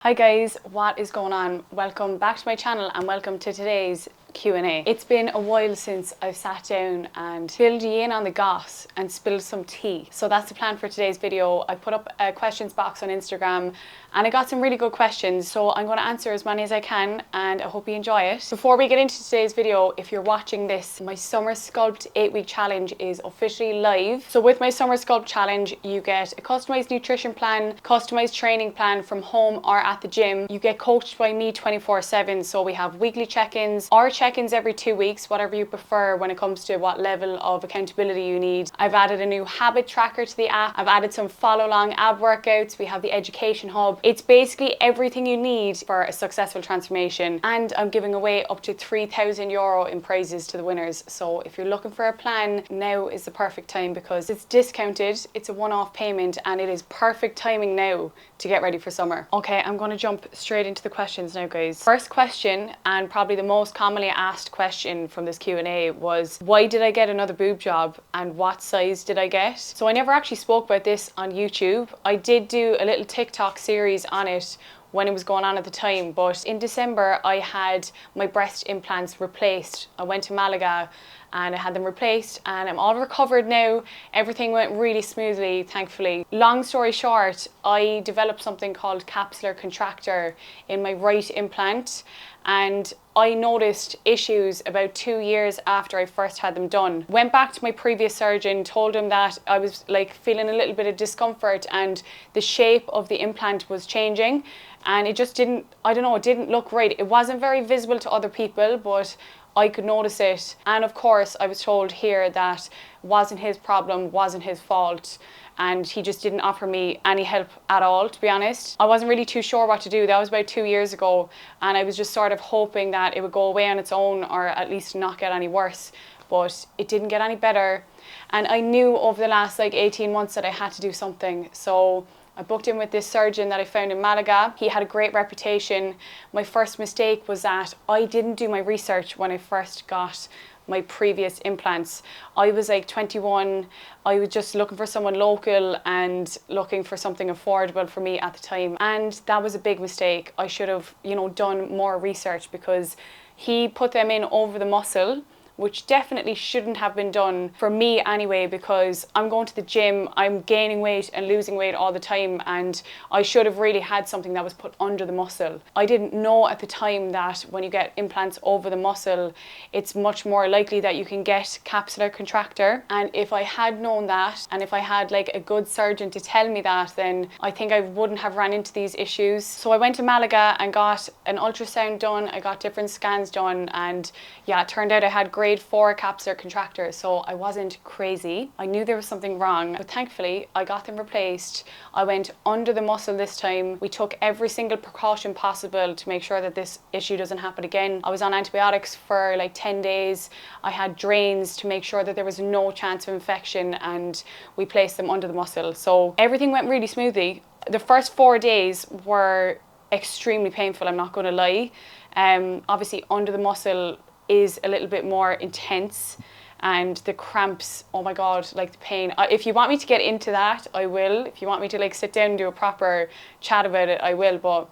Hi guys, what is going on? Welcome back to my channel and welcome to today's Q&A. It's been a while since I've sat down and filled you in on the goss and spilled some tea. So that's the plan for today's video. I put up a questions box on Instagram and I got some really good questions. So I'm going to answer as many as I can and I hope you enjoy it. Before we get into today's video, if you're watching this, my Summer Sculpt 8-week challenge is officially live. So with my Summer Sculpt challenge, you get a customized nutrition plan, customized training plan from home or at the gym. You get coached by me 24/7. So we have weekly check-ins or check-ins every 2 weeks, whatever you prefer when it comes to what level of accountability you need. I've added a new habit tracker to the app. I've added some follow-along ab workouts. We have the education hub. It's basically everything you need for a successful transformation. And I'm giving away up to €3,000 in prizes to the winners. So if you're looking for a plan, now is the perfect time because it's discounted. It's a one-off payment and it is perfect timing now to get ready for summer. Okay, I'm going to jump straight into the questions now, guys. First question, and probably the most commonly asked question from this Q&A, was why did I get another boob job and what size did I get? So I never actually spoke about this on YouTube. I did do a little TikTok series on it when it was going on at the time, but in December I had my breast implants replaced. I went to Malaga and I had them replaced and I'm all recovered now. Everything went really smoothly, thankfully. Long story short, I developed something called capsular contractor in my right implant and I noticed issues about 2 years after I first had them done. Went back to my previous surgeon, told him that I was like feeling a little bit of discomfort and the shape of the implant was changing and it just didn't, I don't know, it didn't look right. It wasn't very visible to other people, but I could notice it. And of course, I was told here that wasn't his problem, wasn't his fault. And he just didn't offer me any help at all, to be honest. I wasn't really too sure what to do. That was about 2 years ago. And I was just sort of hoping that it would go away on its own or at least not get any worse. But it didn't get any better. And I knew over the last like 18 months that I had to do something. So I booked in with this surgeon that I found in Malaga. He had a great reputation. My first mistake was that I didn't do my research when I first got my previous implants. I was like 21. I was just looking for someone local and looking for something affordable for me at the time. And that was a big mistake. I should have, done more research because he put them in over the muscle, which definitely shouldn't have been done for me anyway, because I'm going to the gym, I'm gaining weight and losing weight all the time, and I should have really had something that was put under the muscle. I didn't know at the time that when you get implants over the muscle, it's much more likely that you can get capsular contractor. And if I had known that, and if I had like a good surgeon to tell me that, then I think I wouldn't have ran into these issues. So I went to Malaga and got an ultrasound done, I got different scans done, and yeah, it turned out I had grade 4 capsular contractors, so I wasn't crazy. I knew there was something wrong, but thankfully I got them replaced. I went under the muscle this time. We took every single precaution possible to make sure that this issue doesn't happen again. I was on antibiotics for like 10 days. I had drains to make sure that there was no chance of infection, and we placed them under the muscle. So everything went really smoothly. The first 4 days were extremely painful, I'm not going to lie. Obviously under the muscle is a little bit more intense, and the cramps, oh my god, like the pain. If you want me to get into that, I will. If you want me to like sit down and do a proper chat about it, I will. But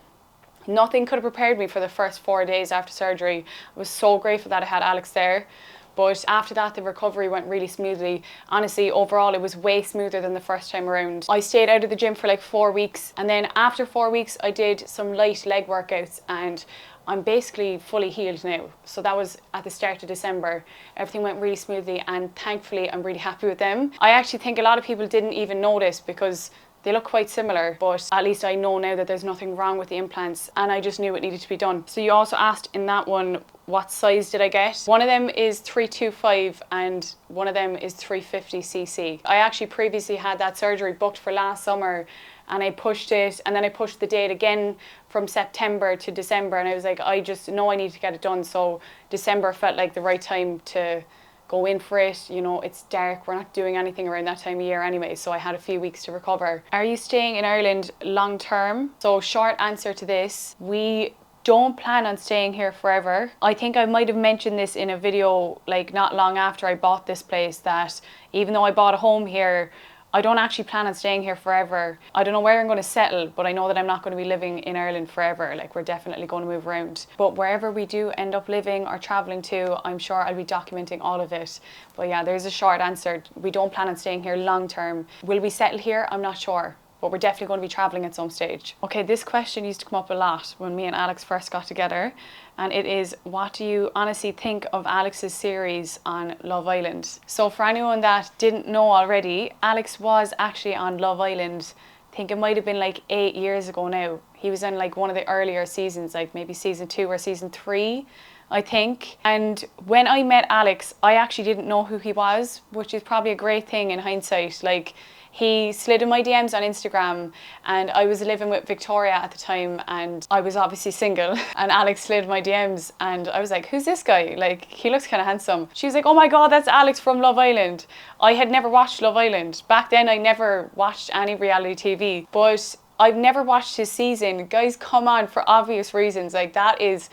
nothing could have prepared me for the first 4 days after surgery. I was so grateful that I had Alex there. But after that, the recovery went really smoothly. Honestly, overall, it was way smoother than the first time around. I stayed out of the gym for like 4 weeks. And then after 4 weeks, I did some light leg workouts and I'm basically fully healed now. So that was at the start of December. Everything went really smoothly and thankfully I'm really happy with them. I actually think a lot of people didn't even notice because they look quite similar, but at least I know now that there's nothing wrong with the implants and I just knew it needed to be done. So you also asked in that one, what size did I get? One of them is 325 and one of them is 350cc. I actually previously had that surgery booked for last summer and I pushed it, and then I pushed the date again from September to December, and I was like, I just know I need to get it done. So December felt like the right time to go in for it. It's dark, we're not doing anything around that time of year anyway, so I had a few weeks to recover. Are you staying in Ireland long term? So short answer to this, we don't plan on staying here forever. I think I might have mentioned this in a video like not long after I bought this place, that even though I bought a home here, I don't actually plan on staying here forever. I don't know where I'm going to settle, but I know that I'm not going to be living in Ireland forever. Like, we're definitely going to move around. But wherever we do end up living or traveling to, I'm sure I'll be documenting all of it. But yeah, there's a short answer. We don't plan on staying here long term. Will we settle here? I'm not sure. But we're definitely going to be traveling at some stage. Okay, this question used to come up a lot when me and Alex first got together. And it is, what do you honestly think of Alex's series on Love Island? So for anyone that didn't know already, Alex was actually on Love Island. I think it might have been like 8 years ago now. He was in like one of the earlier seasons, like maybe season 2 or season 3, I think. And when I met Alex, I actually didn't know who he was, which is probably a great thing in hindsight. Like, he slid in my DMs on Instagram, and I was living with Victoria at the time, and I was obviously single, and Alex slid in my DMs, and I was like, who's this guy? Like, he looks kind of handsome. She was like, oh my God, that's Alex from Love Island. I had never watched Love Island. Back then, I never watched any reality TV, but I've never watched his season. Guys, come on, for obvious reasons. Like, that is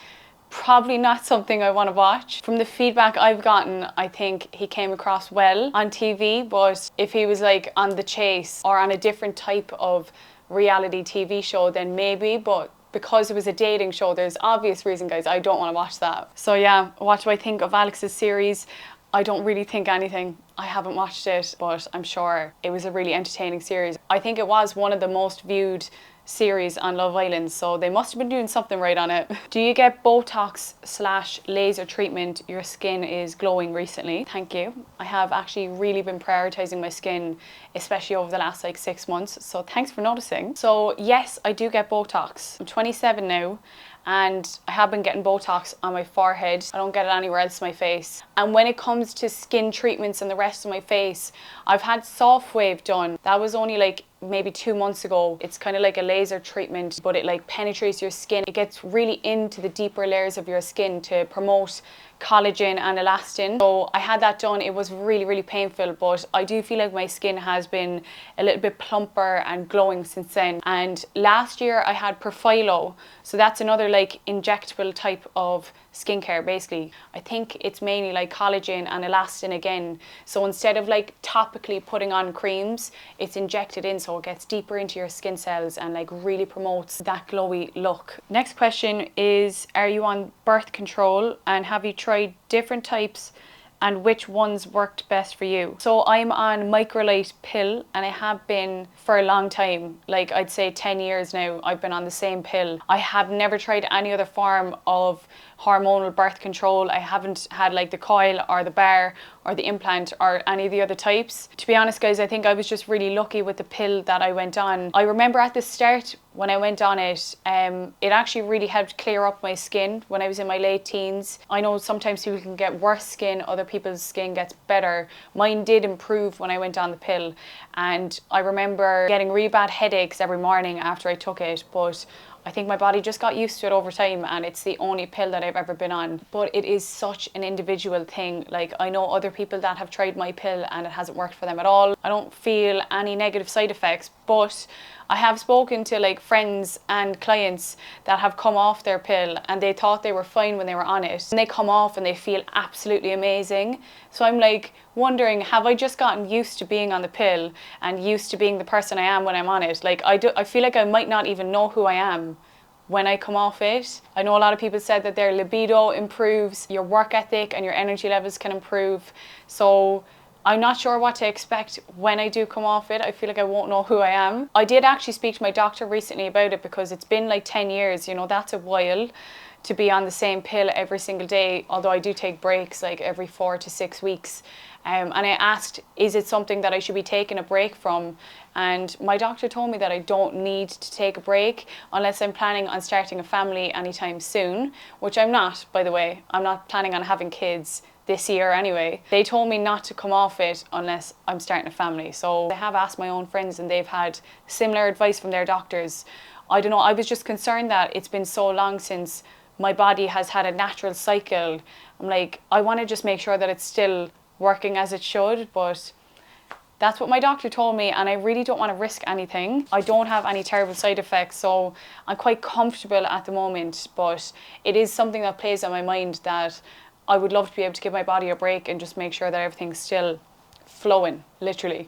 probably not something I want to watch. From the feedback I've gotten, I think he came across well on TV, but if he was like on The Chase or on a different type of reality TV show, then maybe, but because it was a dating show, there's obvious reason, guys, I don't want to watch that. So yeah, what do I think of Alex's series? I don't really think anything. I haven't watched it, but I'm sure it was a really entertaining series. I think it was one of the most viewed series on Love Island, so they must have been doing something right on it. Do you get Botox/laser treatment? Your skin is glowing recently. Thank you. I have actually really been prioritizing my skin, especially over the last like 6 months, so thanks for noticing. So yes, I do get Botox. I'm 27 now, and I have been getting Botox on my forehead. I don't get it anywhere else in my face. And when it comes to skin treatments and the rest of my face, I've had Soft Wave done. That was only like maybe 2 months ago. It's kind of like a laser treatment, but it like penetrates your skin. It gets really into the deeper layers of your skin to promote collagen and elastin. So I had that done. It was really, really painful, but I do feel like my skin has been a little bit plumper and glowing since then. And last year I had Profilo, so that's another like injectable type of skincare basically. I think it's mainly like collagen and elastin again. So instead of like topically putting on creams, it's injected in, so it gets deeper into your skin cells and like really promotes that glowy look. Next question is, are you on birth control, and have you tried different types and which ones worked best for you? So I'm on microlite pill, and I have been for a long time, like I'd say 10 years now. I've been on the same pill. I have never tried any other form of hormonal birth control. I haven't had like the coil or the bar or the implant or any of the other types. To be honest, guys, I think I was just really lucky with the pill that I went on. I remember at the start when I went on it, it actually really helped clear up my skin when I was in my late teens. I know sometimes people can get worse skin, other people's skin gets better. Mine did improve when I went on the pill, and I remember getting really bad headaches every morning after I took it, but I think my body just got used to it over time, and it's the only pill that I've ever been on. But it is such an individual thing. Like, I know other people that have tried my pill and it hasn't worked for them at all. I don't feel any negative side effects, but I have spoken to like friends and clients that have come off their pill and they thought they were fine when they were on it, and they come off and they feel absolutely amazing. So I'm like wondering, have I just gotten used to being on the pill and used to being the person I am when I'm on it? Like, I feel like I might not even know who I am when I come off it. I know a lot of people said that their libido improves, your work ethic and your energy levels can improve. So I'm not sure what to expect when I do come off it. I feel like I won't know who I am. I did actually speak to my doctor recently about it, because it's been like 10 years, you know, that's a while to be on the same pill every single day, although I do take breaks like every 4 to 6 weeks. And I asked, is it something that I should be taking a break from? And my doctor told me that I don't need to take a break unless I'm planning on starting a family anytime soon, which I'm not, by the way. I'm not planning on having kids this year anyway. They told me not to come off it unless I'm starting a family. So I have asked my own friends and they've had similar advice from their doctors. I don't know, I was just concerned that it's been so long since my body has had a natural cycle. I'm like, I want to just make sure that it's still working as it should, but that's what my doctor told me, and I really don't want to risk anything. I don't have any terrible side effects, so I'm quite comfortable at the moment, but it is something that plays on my mind that I would love to be able to give my body a break and just make sure that everything's still flowing, literally.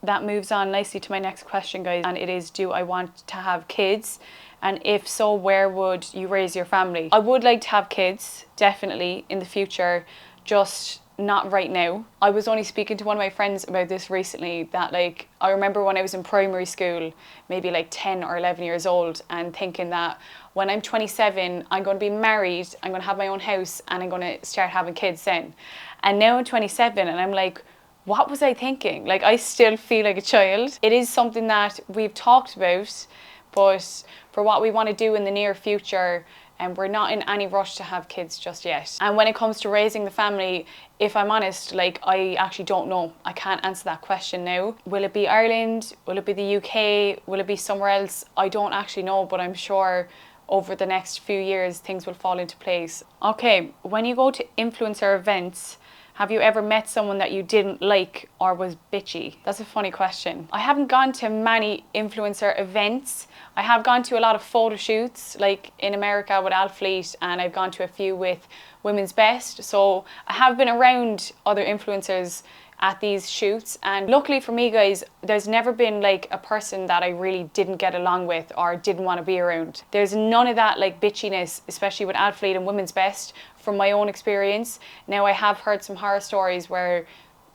that moves on nicely to my next question, guys, and it is, do I want to have kids? And if so, where would you raise your family? I would like to have kids, definitely, in the future, just not right now. I was only speaking to one of my friends about this recently, that like, I remember when I was in primary school, maybe like 10 or 11 years old, and thinking that when I'm 27, I'm going to be married, I'm going to have my own house, and I'm going to start having kids then. And now I'm 27 and I'm like, what was I thinking? Like, I still feel like a child. It is something that we've talked about, but for what we want to do in the near future, and we're not in any rush to have kids just yet. And when it comes to raising the family, if I'm honest, like, I actually don't know. I can't answer that question now. Will it be Ireland? Will it be the UK? Will it be somewhere else? I don't actually know, but I'm sure over the next few years things will fall into place. Okay, when you go to influencer events, have you ever met someone that you didn't like or was bitchy? That's a funny question. I haven't gone to many influencer events. I have gone to a lot of photo shoots, like in America with Alfleet, and I've gone to a few with Women's Best. So I have been around other influencers at these shoots, and luckily for me, guys, there's never been like a person that I really didn't get along with or didn't want to be around. There's none of that like bitchiness, especially with Alfleet and Women's Best, from my own experience. Now, I have heard some horror stories where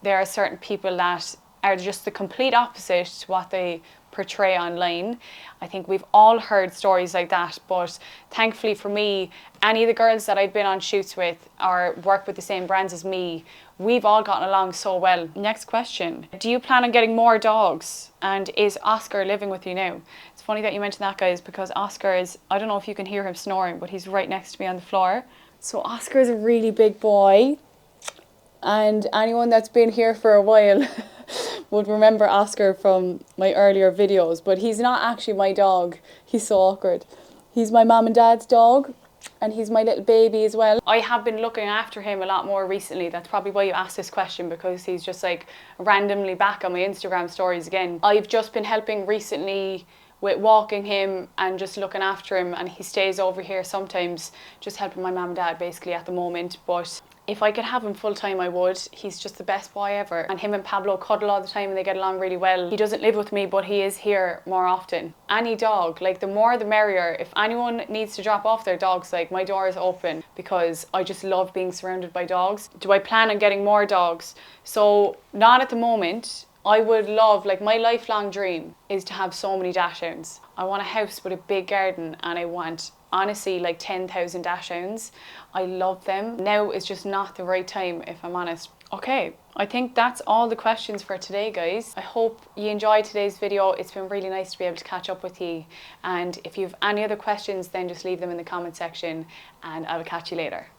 there are certain people that are just the complete opposite to what they portray online. I think we've all heard stories like that, but thankfully for me, any of the girls that I've been on shoots with or work with the same brands as me, we've all gotten along so well. Next question. Do you plan on getting more dogs? And is Oscar living with you now? It's funny that you mentioned that, guys, because Oscar is, I don't know if you can hear him snoring, but he's right next to me on the floor. So Oscar is a really big boy, and anyone that's been here for a while would remember Oscar from my earlier videos, but he's not actually my dog. He's so awkward. He's my mum and dad's dog, and he's my little baby as well. I have been looking after him a lot more recently. That's probably why you asked this question, because he's just like randomly back on my Instagram stories again. I've just been helping recently with walking him and just looking after him, and he stays over here sometimes, just helping my mum and dad basically at the moment. But if I could have him full time, I would. He's just the best boy ever. And him and Pablo cuddle all the time and they get along really well. He doesn't live with me, but he is here more often. Any dog, like, the more the merrier. If anyone needs to drop off their dogs, like, my door is open, because I just love being surrounded by dogs. Do I plan on getting more dogs? So, not at the moment. I would love, like, my lifelong dream is to have so many dachshunds. I want a house with a big garden, and I want, honestly, like 10,000 dachshunds. I love them. Now is just not the right time, if I'm honest. Okay, I think that's all the questions for today, guys. I hope you enjoyed today's video. It's been really nice to be able to catch up with you. And if you have any other questions, then just leave them in the comment section, and I will catch you later.